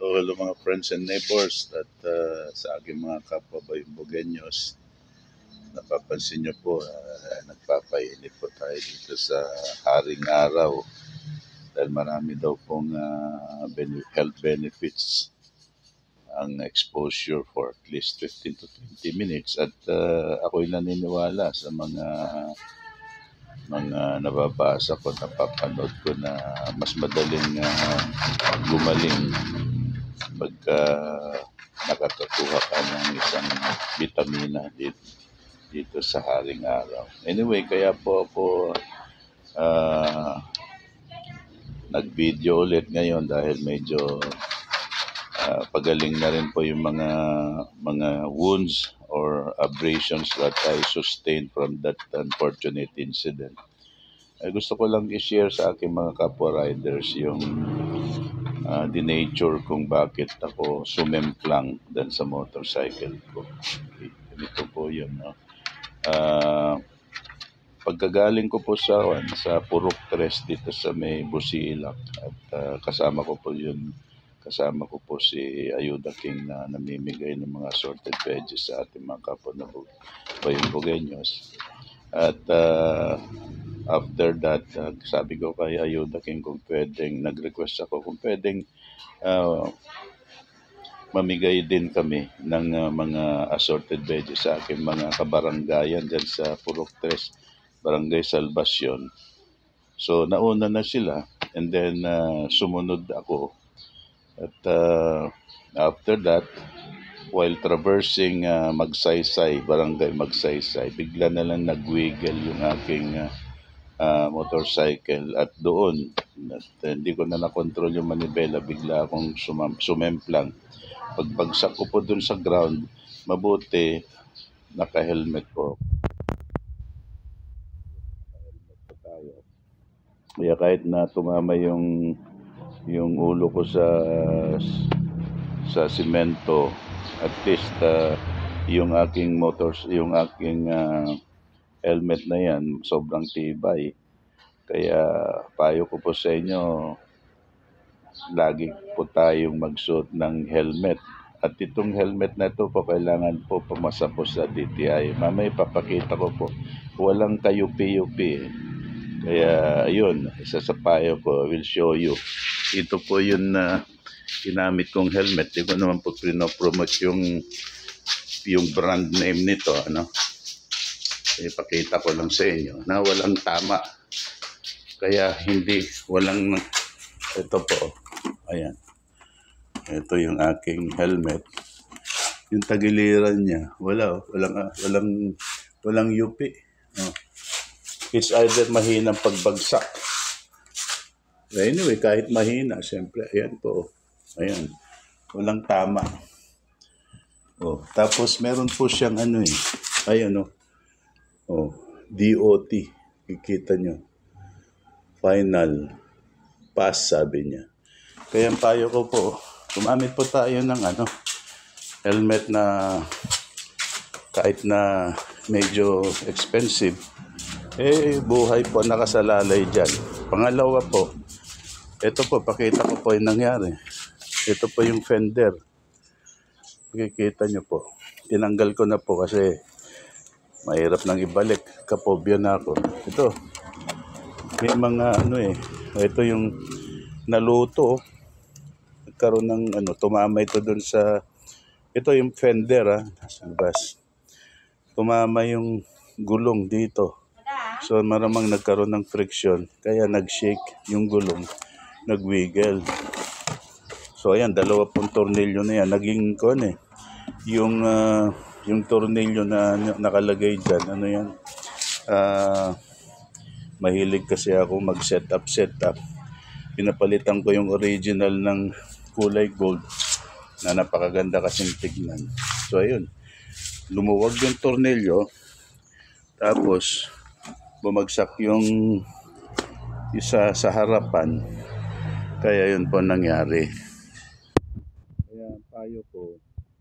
So hello mga friends and neighbors at sa aking mga kapwa Bayumbogenyos, napapansin niyo po, nagpapainit po tayo dito sa haring araw dahil marami daw pong health benefits ang exposure for at least 15 to 20 minutes at ako'y naniniwala sa mga nababasa ko, napapanood ko na mas madaling gumaling pagka nakakakuha ka ng isang vitamina dito sa haring araw. Anyway, kaya po ako nag-video ulit ngayon dahil medyo pagaling na rin po yung mga wounds or abrasions that I sustained from that unfortunate incident. Gusto ko lang i-share sa aking mga kapwa riders yung the-nature kung bakit ako sumemplang dan sa motorcycle ko. Okay. Ito po yun. No? Pagkagaling ko po sa Purok 3 dito sa may Busilak at kasama ko po si Ayuda King na namimigay ng mga assorted veggies sa ating mga kapwa na Bayumbogenyos. At after that, sabi ko kay Ayuda King kung pwedeng, nag-request ako kung pwedeng mamigay din kami ng mga assorted veggies sa aking mga kabaranggayan dyan sa Purok 3, Barangay Salvacion. So nauna na sila and then sumunod ako. At after that, while traversing Magsaysay, Barangay Magsaysay, bigla na lang nag-wiggle yung aking motorcycle at doon at hindi ko na nakontrol yung manibela, bigla akong sumemplang. Pagbagsak ko po doon sa ground, mabuti naka-helmet po. Kaya kahit na tumama yung ulo ko sa simento, at least yung aking helmet na yan sobrang tibay. Kaya payo ko po sa inyo, lagi po tayong magsuot ng helmet. At itong helmet na ito po, kailangan po pumasa po sa DTI. Mamaya papakita ko po, walang kayupi-yupi. Kaya ayun, isa sa payo ko, I will show you. Ito po yun na ginamit kong helmet. Di ko naman po pinopromote yung brand name nito. Ipakita ko lang sa inyo na walang tama. Kaya ito po. Ayan. Ito yung aking helmet. Yung tagiliran niya, walang yupi. It's either mahinang pagbagsak. Anyway, kahit mahina, siyempre, ayan po. Ayan. Walang tama. Tapos meron po siyang ayan DOT. Kikita nyo. Final pass, sabi niya. Kaya ang payo ko po, gumamit po tayo ng helmet na kahit na medyo expensive, buhay po nakasalalay dyan. Pangalawa po, ito po, pakita ko po yung nangyari. Ito po yung fender. Makikita nyo po. Tinanggal ko na po kasi mahirap nang ibalik. Kapobya na ako. Ito. May mga ito yung naluto. Nagkaroon ng tumama ito dun sa, ito yung fender nasa labas. Tumama yung gulong dito. So maramang nagkaroon ng friction, kaya nag-shake yung gulong, nag-wiggle. So ayan, 2 tornilyo na yan. Naging yung tornilyo na nakalagay dyan, mahilig kasi ako mag-setup. Pinapalitan ko yung original ng kulay gold na napakaganda kasing tignan. So ayun, lumuwag yung tornilyo, tapos bumagsak yung isa sa harapan. Kaya yun po nangyari. Kaya payo ko,